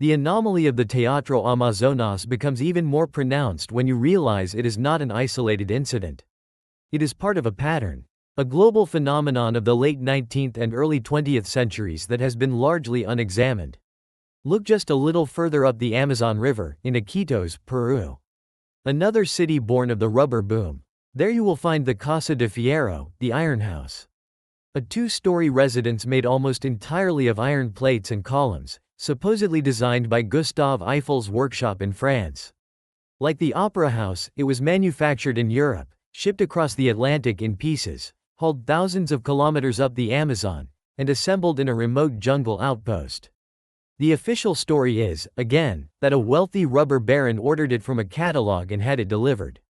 The anomaly of the Teatro Amazonas becomes even more pronounced when you realize it is not an isolated incident. It is part of a pattern, a global phenomenon of the late 19th and early 20th centuries that has been largely unexamined. Look just a little further up the Amazon River, in Iquitos, Peru. Another city born of the rubber boom. There you will find the Casa de Fierro, the iron house. A two-story residence made almost entirely of iron plates and columns, supposedly designed by Gustave Eiffel's workshop in France. Like the Opera House, it was manufactured in Europe, shipped across the Atlantic in pieces, hauled thousands of kilometers up the Amazon, and assembled in a remote jungle outpost. The official story is, again, that a wealthy rubber baron ordered it from a catalog and had it delivered.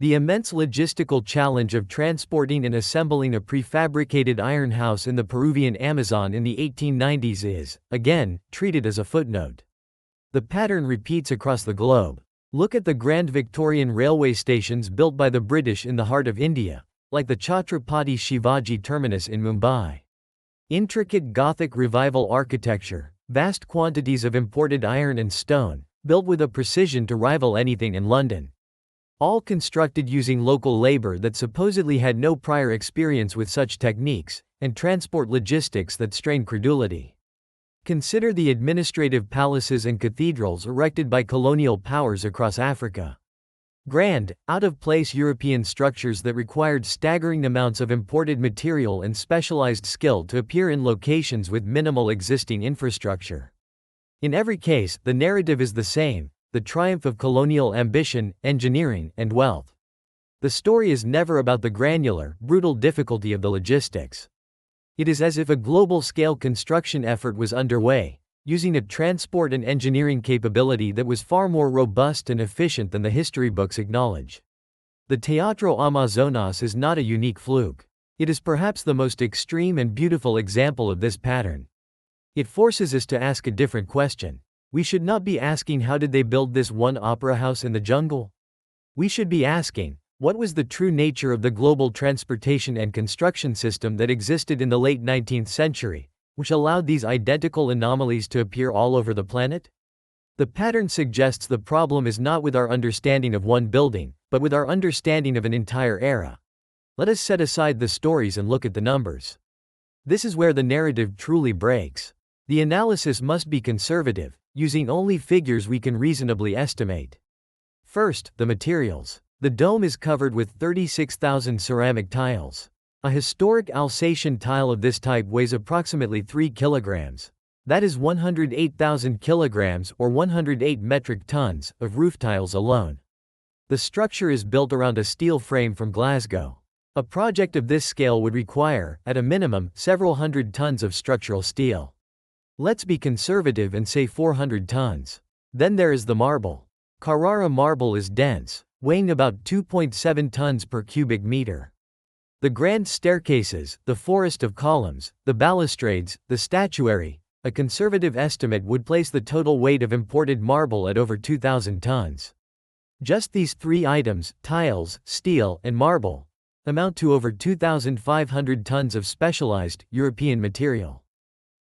The immense logistical challenge of transporting and assembling a prefabricated iron house in the Peruvian Amazon in the 1890s is, again, treated as a footnote. The pattern repeats across the globe. Look at the grand Victorian railway stations built by the British in the heart of India, like the Chhatrapati Shivaji terminus in Mumbai. Intricate Gothic revival architecture, vast quantities of imported iron and stone, built with a precision to rival anything in London. All constructed using local labor that supposedly had no prior experience with such techniques, and transport logistics that strain credulity. Consider the administrative palaces and cathedrals erected by colonial powers across Africa. Grand, out-of-place European structures that required staggering amounts of imported material and specialized skill to appear in locations with minimal existing infrastructure. In every case, the narrative is the same: the triumph of colonial ambition, engineering, and wealth. The story is never about the granular, brutal difficulty of the logistics. It is as if a global-scale construction effort was underway, using a transport and engineering capability that was far more robust and efficient than the history books acknowledge. The Teatro Amazonas is not a unique fluke. It is perhaps the most extreme and beautiful example of this pattern. It forces us to ask a different question. We should not be asking how did they build this one opera house in the jungle? We should be asking, what was the true nature of the global transportation and construction system that existed in the late 19th century, which allowed these identical anomalies to appear all over the planet? The pattern suggests the problem is not with our understanding of one building, but with our understanding of an entire era. Let us set aside the stories and look at the numbers. This is where the narrative truly breaks. The analysis must be conservative, using only figures we can reasonably estimate. First, the materials. The dome is covered with 36,000 ceramic tiles. A historic Alsatian tile of this type weighs approximately 3 kilograms. That is 108,000 kilograms or 108 metric tons of roof tiles alone. The structure is built around a steel frame from Glasgow. A project of this scale would require, at a minimum, several hundred tons of structural steel. Let's be conservative and say 400 tons. Then there is the marble. Carrara marble is dense, weighing about 2.7 tons per cubic meter. The grand staircases, the forest of columns, the balustrades, the statuary, a conservative estimate would place the total weight of imported marble at over 2,000 tons. Just these three items, tiles, steel, and marble, amount to over 2,500 tons of specialized, European material.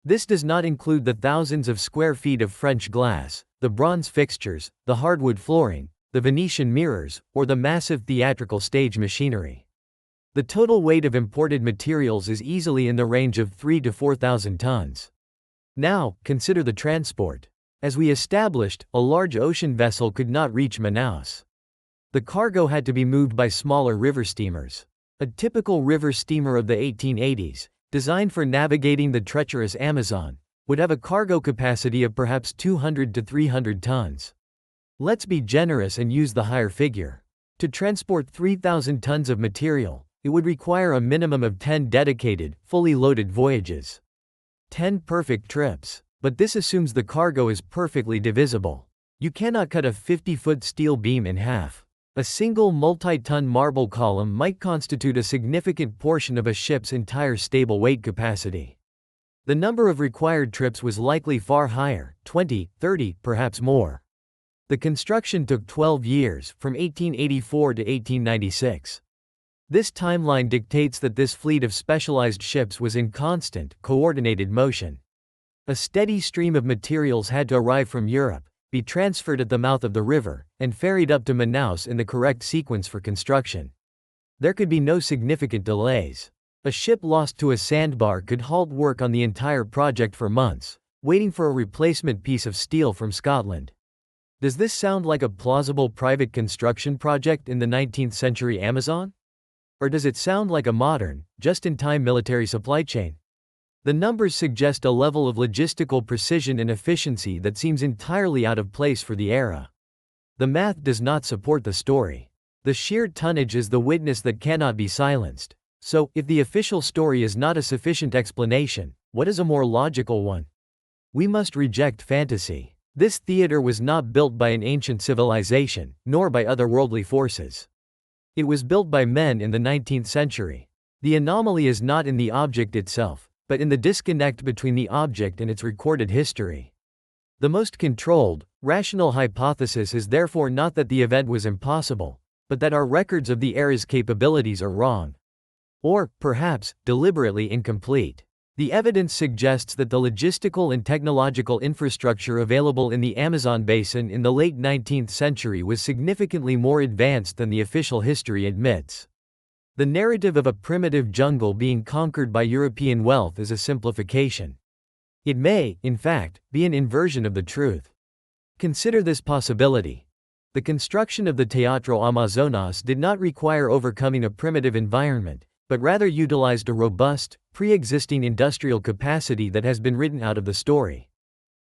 This does not include the thousands of square feet of French glass, the bronze fixtures, the hardwood flooring, the Venetian mirrors, or the massive theatrical stage machinery. The total weight of imported materials is easily in the range of 3,000 to 4,000 tons. Now, consider the transport. As we established, a large ocean vessel could not reach Manaus. The cargo had to be moved by smaller river steamers. A typical river steamer of the 1880s, designed for navigating the treacherous Amazon, would have a cargo capacity of perhaps 200 to 300 tons. Let's be generous and use the higher figure. To transport 3,000 tons of material, it would require a minimum of 10 dedicated, fully loaded voyages. 10 perfect trips. But this assumes the cargo is perfectly divisible. You cannot cut a 50-foot steel beam in half. A single multi-ton marble column might constitute a significant portion of a ship's entire stable weight capacity. The number of required trips was likely far higher, 20, 30, perhaps more. The construction took 12 years, from 1884 to 1896. This timeline dictates that this fleet of specialized ships was in constant, coordinated motion. A steady stream of materials had to arrive from Europe, be transferred at the mouth of the river, and ferried up to Manaus in the correct sequence for construction. There could be no significant delays. A ship lost to a sandbar could halt work on the entire project for months, waiting for a replacement piece of steel from Scotland. Does this sound like a plausible private construction project in the 19th century Amazon? Or does it sound like a modern, just-in-time military supply chain? The numbers suggest a level of logistical precision and efficiency that seems entirely out of place for the era. The math does not support the story. The sheer tonnage is the witness that cannot be silenced. So, if the official story is not a sufficient explanation, what is a more logical one? We must reject fantasy. This theater was not built by an ancient civilization, nor by otherworldly forces. It was built by men in the 19th century. The anomaly is not in the object itself, but in the disconnect between the object and its recorded history. The most controlled, rational hypothesis is therefore not that the event was impossible, but that our records of the era's capabilities are wrong. Or, perhaps, deliberately incomplete. The evidence suggests that the logistical and technological infrastructure available in the Amazon basin in the late 19th century was significantly more advanced than the official history admits. The narrative of a primitive jungle being conquered by European wealth is a simplification. It may, in fact, be an inversion of the truth. Consider this possibility. The construction of the Teatro Amazonas did not require overcoming a primitive environment, but rather utilized a robust, pre-existing industrial capacity that has been written out of the story.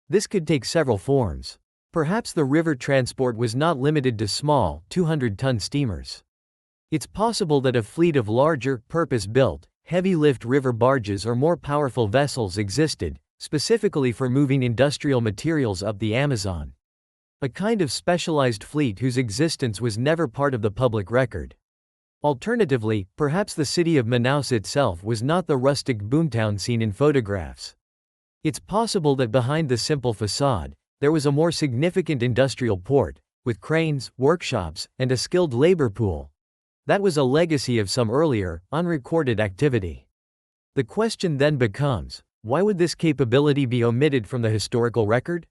This could take several forms. Perhaps the river transport was not limited to small, 200-ton steamers. It's possible that a fleet of larger, purpose-built, heavy-lift river barges or more powerful vessels existed, specifically for moving industrial materials up the Amazon. A kind of specialized fleet whose existence was never part of the public record. Alternatively, perhaps the city of Manaus itself was not the rustic boomtown seen in photographs. It's possible that behind the simple facade, there was a more significant industrial port, with cranes, workshops, and a skilled labor pool. That was a legacy of some earlier, unrecorded activity. The question then becomes, why would this capability be omitted from the historical record?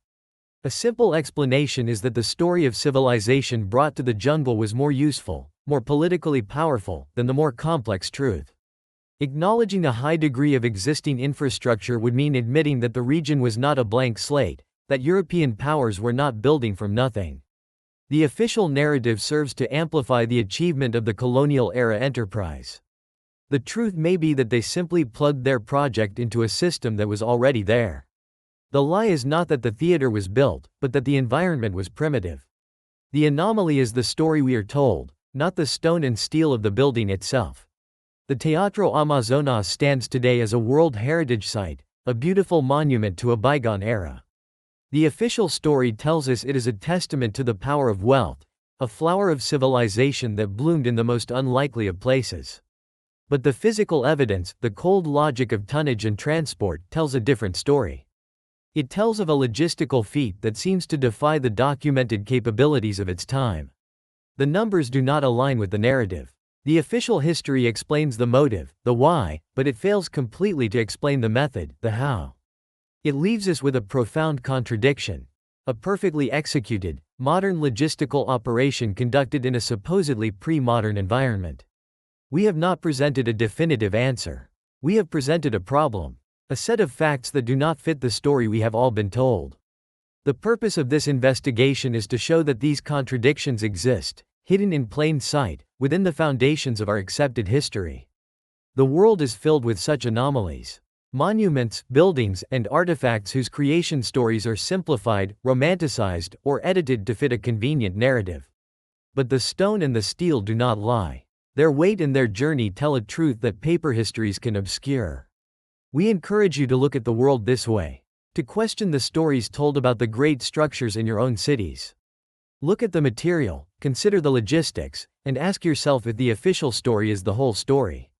A simple explanation is that the story of civilization brought to the jungle was more useful, more politically powerful, than the more complex truth. Acknowledging a high degree of existing infrastructure would mean admitting that the region was not a blank slate, that European powers were not building from nothing. The official narrative serves to amplify the achievement of the colonial-era enterprise. The truth may be that they simply plugged their project into a system that was already there. The lie is not that the theater was built, but that the environment was primitive. The anomaly is the story we are told, not the stone and steel of the building itself. The Teatro Amazonas stands today as a World Heritage Site, a beautiful monument to a bygone era. The official story tells us it is a testament to the power of wealth, a flower of civilization that bloomed in the most unlikely of places. But the physical evidence, the cold logic of tonnage and transport, tells a different story. It tells of a logistical feat that seems to defy the documented capabilities of its time. The numbers do not align with the narrative. The official history explains the motive, the why, but it fails completely to explain the method, the how. It leaves us with a profound contradiction. A perfectly executed, modern logistical operation conducted in a supposedly pre-modern environment. We have not presented a definitive answer. We have presented a problem. A set of facts that do not fit the story we have all been told. The purpose of this investigation is to show that these contradictions exist, hidden in plain sight, within the foundations of our accepted history. The world is filled with such anomalies. Monuments, buildings, and artifacts whose creation stories are simplified, romanticized, or edited to fit a convenient narrative. But the stone and the steel do not lie. Their weight and their journey tell a truth that paper histories can obscure. We encourage you to look at the world this way. To question the stories told about the great structures in your own cities. Look at the material, consider the logistics, and ask yourself if the official story is the whole story.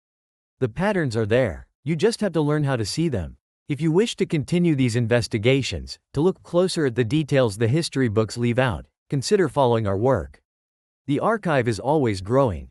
The patterns are there. You just have to learn how to see them. If you wish to continue these investigations, to look closer at the details the history books leave out, consider following our work. The archive is always growing.